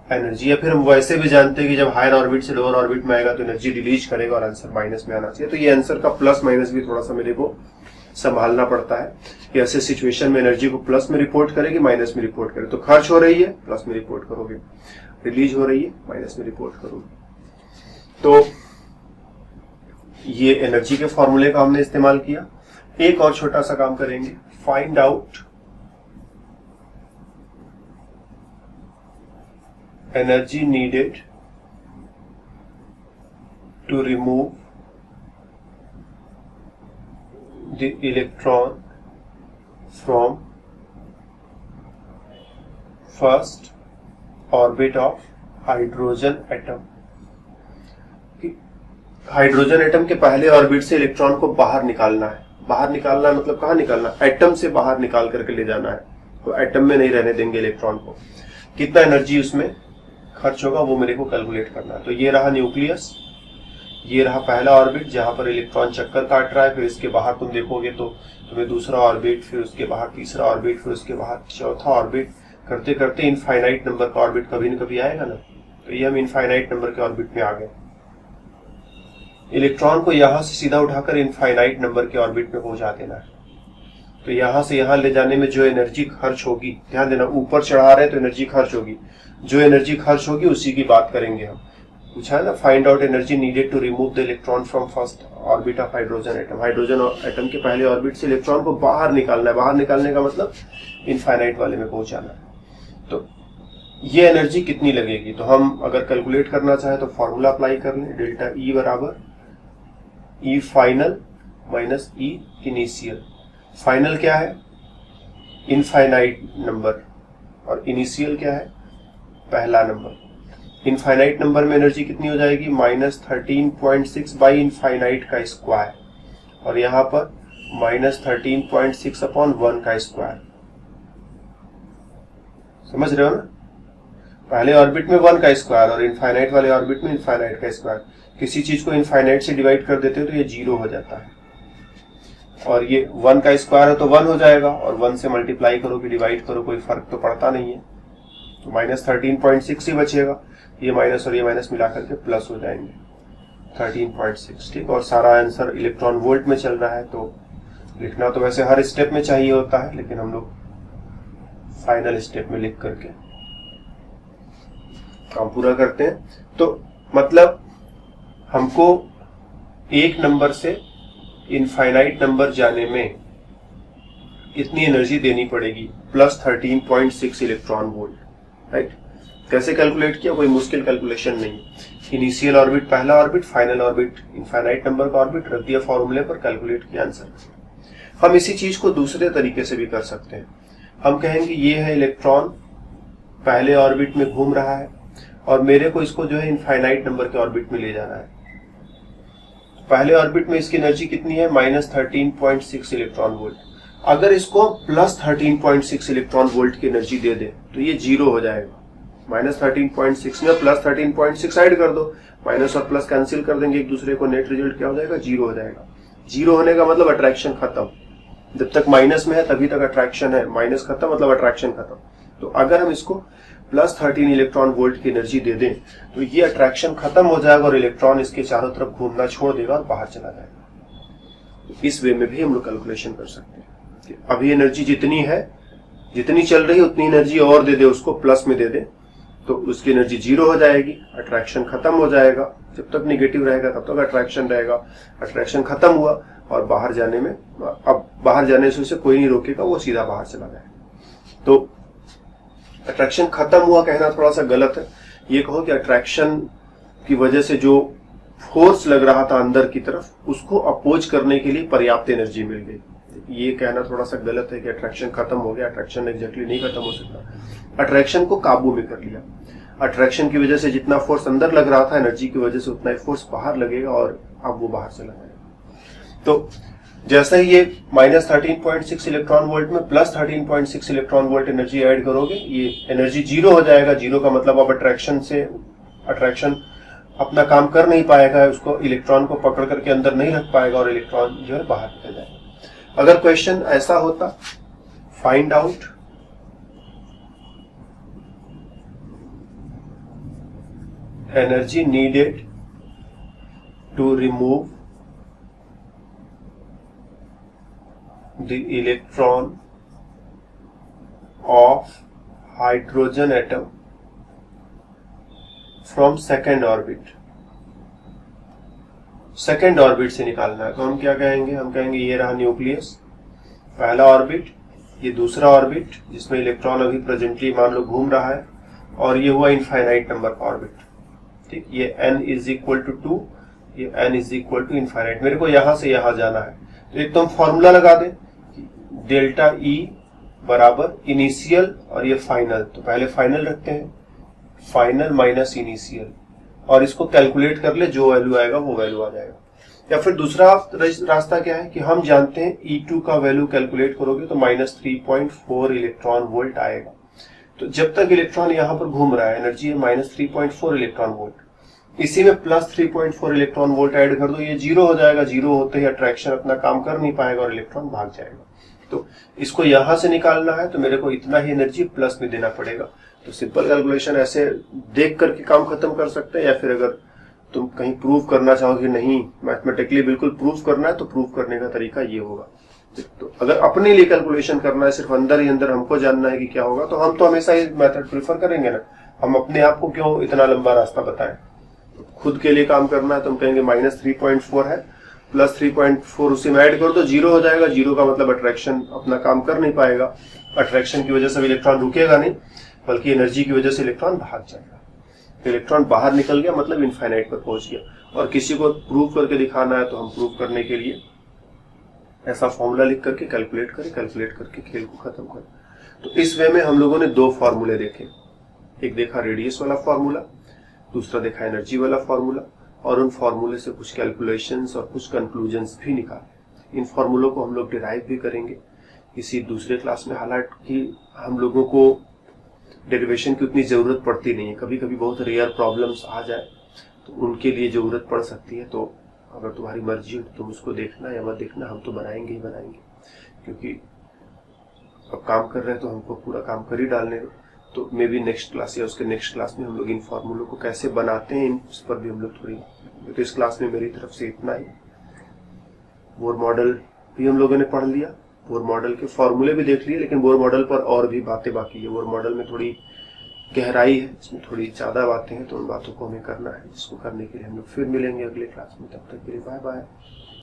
एनर्जी। या फिर हम वैसे भी जानते हैं कि जब हायर ऑर्बिट से लोअर ऑर्बिट में आएगा तो एनर्जी रिलीज करेगा और आंसर माइनस में आना चाहिए। तो ये आंसर का प्लस माइनस भी थोड़ा सा मेरे को संभालना पड़ता है कि ऐसे सिचुएशन में एनर्जी को प्लस में रिपोर्ट करेगी, माइनस में रिपोर्ट करे। तो खर्च हो रही है प्लस में रिपोर्ट करोगे, रिलीज हो रही है माइनस में रिपोर्ट करोगे। तो ये एनर्जी के फॉर्मूले का हमने इस्तेमाल किया। एक और छोटा सा काम करेंगे, find out energy needed to remove the electron from first orbit of hydrogen atom। Hydrogen atom के पहले ऑर्बिट से इलेक्ट्रॉन को बाहर निकालना है। बाहर निकालना मतलब कहाँ निकालना, एटम से बाहर निकाल करके ले जाना है। तो एटम में नहीं रहने देंगे इलेक्ट्रॉन को। कितना एनर्जी उसमें खर्च होगा वो मेरे को कैलकुलेट करना है। तो ये रहा न्यूक्लियस, ये रहा पहला ऑर्बिट जहां पर इलेक्ट्रॉन चक्कर काट रहा है, फिर इसके बाहर तुम देखोगे तो तुम्हें दूसरा ऑर्बिट, फिर उसके बाहर तीसरा ऑर्बिट, फिर उसके बाहर चौथा ऑर्बिट, करते करते इनफाइनाइट नंबर का ऑर्बिट कभी न कभी आएगा ना। तो ये हम इनफाइनाइट नंबर के ऑर्बिट में आ गए। इलेक्ट्रॉन को यहां से सीधा उठाकर इनफाइनाइट नंबर के ऑर्बिट में पहुंचा देना है। तो यहां से यहां ले जाने में जो एनर्जी खर्च होगी, ध्यान देना ऊपर चढ़ा रहे तो एनर्जी खर्च होगी, जो एनर्जी खर्च होगी उसी की बात करेंगे हम। पूछा है ना, find out energy needed to remove the electron from first orbit of hydrogen atom. Hydrogen atom के पहले ऑर्बिट से इलेक्ट्रॉन को बाहर निकालना है। बाहर निकालने का मतलब इनफाइनाइट वाले में पहुंचाना है। तो ये एनर्जी कितनी लगेगी, तो हम अगर कैलकुलेट करना चाहे तो फॉर्मूला अप्लाई कर लें, डेल्टा ई बराबर E final minus E initial. Final क्या है, इनफाइनाइट नंबर, और इनिशियल क्या है, पहला नंबर। इनफाइनाइट नंबर में एनर्जी कितनी हो जाएगी, -13.6 बाई इनफाइनाइट का स्क्वायर, और यहां पर -13.6 अपॉन 1 का स्क्वायर। समझ रहे हो ना, पहले ऑर्बिट में 1 का स्क्वायर और इनफाइनाइट वाले ऑर्बिट में इनफाइनाइट का स्क्वायर। किसी चीज को इनफाइनाइट से डिवाइड कर देते हो तो ये 0 हो जाता है, और ये 1 का स्क्वायर है तो 1 हो जाएगा, और 1 से मल्टीप्लाई करो कि डिवाइड करो कोई फर्क तो पड़ता नहीं है। तो -13.6 ही बचेगा, ये माइनस और ये माइनस मिला करके प्लस हो जाएंगे 13.6। ठीक, और सारा आंसर इलेक्ट्रॉन वोल्ट में चल रहा है। तो लिखना तो वैसे हर स्टेप में चाहिए होता है, लेकिन हम लोग फाइनल स्टेप में लिख करके काम पूरा करते हैं। तो मतलब हमको एक नंबर से इनफाइनाइट नंबर जाने में इतनी एनर्जी देनी पड़ेगी, प्लस 13.6 इलेक्ट्रॉन वोल्ट। राइट, कैसे कैलकुलेट किया, कोई मुश्किल कैलकुलेशन नहीं। इनिशियल ऑर्बिट पहला orbit, final orbit infinite number का ऑर्बिट, रख दिया फॉर्मूले पर, कैलकुलेट किया आंसर। हम इसी चीज को दूसरे तरीके से भी कर सकते हैं। हम कहेंगे ये है इलेक्ट्रॉन पहले ऑर्बिट में घूम रहा है, और मेरे को इसको जो है इनफाइनाइट नंबर के ऑर्बिट में ले जाना है। पहले ऑर्बिट में इसकी एनर्जी कितनी है, -13.6 इलेक्ट्रॉन वोल्ट। अगर इसको प्लस 13.6 इलेक्ट्रॉन वोल्ट की एनर्जी दे दे तो ये 0 हो जाएगा। -13.6 में प्लस 13.6 ऐड कर दो, माइनस और प्लस कैंसिल कर देंगे एक दूसरे को, नेट रिजल्ट क्या हो जाएगा, 0 हो जाएगा। 0 होने का मतलब अट्रैक्शन खत्म। जब तक माइनस में है तभी तक अट्रैक्शन है, माइनस खत्म मतलब अट्रैक्शन खत्म। तो अगर हम इसको प्लस 13 इलेक्ट्रॉन वोल्ट की एनर्जी दे दें तो ये अट्रैक्शन खत्म हो जाएगा और इलेक्ट्रॉन इसके चारों तरफ घूमना छोड़ देगा और बाहर चला जाएगा। तो इस वे में भी हम लोग कैलकुलेशन कर सकते हैं कि अभी एनर्जी जितनी है जितनी चल रही है उतनी एनर्जी और दे दे, उसको प्लस में दे दे, तो उसकी एनर्जी 0 हो जाएगी, अट्रैक्शन खत्म हो जाएगा। जब तक निगेटिव रहेगा तब तक अट्रैक्शन रहेगा। अट्रैक्शन खत्म हुआ और बाहर जाने में, अब बाहर जाने से उसे कोई नहीं रोकेगा, वो सीधा बाहर चला जाएगा। तो अट्रैक्शन खत्म हुआ कहना थोड़ा सा गलत है। ये कहो कि अट्रैक्शन की वजह से जो फोर्स लग रहा था अंदर की तरफ, उसको अपोज करने के लिए पर्याप्त एनर्जी मिल गई। ये कहना थोड़ा सा गलत है कि अट्रैक्शन खत्म हो गया। अट्रैक्शन एग्जैक्टली नहीं खत्म हो सकता। अट्रैक्शन को काबू में कर लिया। अट्रैक्शन की वजह से जितना फोर्स अंदर लग रहा था, एनर्जी की वजह से उतना ही फोर्स बाहर लगेगा और अब वो बाहर चला जाएगा। तो जैसे ही ये -13.6 इलेक्ट्रॉन वोल्ट में +13.6 इलेक्ट्रॉन वोल्ट एनर्जी ऐड करोगे, ये एनर्जी 0 हो जाएगा। 0 का मतलब अब अट्रैक्शन अपना काम कर नहीं पाएगा, उसको इलेक्ट्रॉन को पकड़ करके अंदर नहीं रख पाएगा और इलेक्ट्रॉन जो है बाहर निकल जाएगा। अगर क्वेश्चन ऐसा होता, find out energy needed to remove the electron of hydrogen atom from second orbit। Second orbit से निकालना है तो हम क्या कहेंगे? हम कहेंगे ये रहा न्यूक्लियस, पहला ऑर्बिट, ये दूसरा ऑर्बिट जिसमें इलेक्ट्रॉन अभी प्रेजेंटली मान लो घूम रहा है, और ये हुआ इनफाइनाइट नंबर का ऑर्बिट। ठीक, ये n इज इक्वल टू 2, ये n is equal to infinite. मेरे को यहां से यहां जाना है तो एक तो हम फॉर्मूला लगा दें, डेल्टा E बराबर इनिशियल और ये फाइनल। तो पहले फाइनल रखते हैं, फाइनल माइनस इनिशियल, और इसको कैलकुलेट कर ले, जो वैल्यू आएगा वो वैल्यू आ जाएगा। या फिर दूसरा रास्ता क्या है कि हम जानते हैं E2 का वैल्यू कैलकुलेट करोगे तो -3.4 इलेक्ट्रॉन वोल्ट आएगा। तो जब तक इलेक्ट्रॉन यहां पर घूम रहा है, एनर्जी है -3.4 इलेक्ट्रॉन वोल्ट। इसी में +3.4 इलेक्ट्रॉन वोल्ट ऐड कर दो, ये 0 हो जाएगा। 0 होते ही अट्रैक्शन अपना काम कर नहीं पाएगा और इलेक्ट्रॉन भाग जाएगा। तो इसको यहां से निकालना है तो मेरे को इतना ही एनर्जी प्लस में देना पड़ेगा। तो सिंपल कैलकुलेशन ऐसे देख करके काम खत्म कर सकते हैं, या फिर अगर तुम कहीं प्रूव करना चाहो कि नहीं मैथमेटिकली बिल्कुल प्रूव करना है तो प्रूव करने का तरीका ये होगा। तो अगर अपने लिए कैलकुलेशन करना है, सिर्फ अंदर ही अंदर हमको जानना है कि क्या होगा, तो हम तो हमेशा ये मेथड प्रेफर करेंगे ना। हम अपने आप को क्यों इतना लंबा रास्ता बताएं? खुद के लिए काम करना है तो हम कहेंगे -3.4 है, +3.4 उसी में ऐड कर दो, 0 हो जाएगा। 0 का मतलब अट्रैक्शन अपना काम कर नहीं पाएगा। अट्रैक्शन की वजह से इलेक्ट्रॉन रुकेगा नहीं, बल्कि एनर्जी की वजह से इलेक्ट्रॉन भाग जाएगा। तो इलेक्ट्रॉन बाहर निकल गया मतलब इनफाइनाइट पर पहुंच गया। और किसी को प्रूव करके दिखाना है तो हम प्रूव करने के लिए ऐसा फॉर्मूला लिख करके कैलकुलेट करके खेल को खत्म करें। तो इस वे में हम लोगों ने 2 फॉर्मूले देखे, एक देखा रेडियस वाला फॉर्मूला, दूसरा देखा एनर्जी वाला फॉर्मूला, और उन फॉर्मूले से कुछ कैलकुलेशंस और कुछ कंक्लूजन्स भी निकाले। इन फॉर्मूलों को हम लोग डिराइव भी करेंगे किसी दूसरे क्लास में। हालांकि हम लोगों को डेरिवेशन की उतनी जरूरत पड़ती नहीं है, कभी कभी बहुत रेयर प्रॉब्लम्स आ जाए तो उनके लिए जरूरत पड़ सकती है। तो अगर तुम्हारी मर्जी हो तुम उसको देखना या मत देखना, हम तो बनाएंगे ही बनाएंगे, क्योंकि अब काम कर रहे हैं तो हमको पूरा काम कर ही डालने दो। तो मे बी नेक्स्ट क्लास या उसके नेक्स्ट क्लास में हम लोग इन फॉर्मूलों को कैसे बनाते हैं इस पर भी हम लोग थोड़ी, तो इस क्लास में मेरी तरफ से इतना ही। बोर मॉडल भी हम लोगों ने पढ़ लिया, बोर मॉडल के फॉर्मूले भी देख लिए, लेकिन बोर मॉडल पर और भी बातें बाकी है। बोर मॉडल में थोड़ी गहराई है, इसमें थोड़ी ज्यादा बातें हैं, तो उन बातों को हमें करना है, जिसको करने के लिए हम लोग फिर मिलेंगे अगले क्लास में। तब तक के लिए बाय बाय।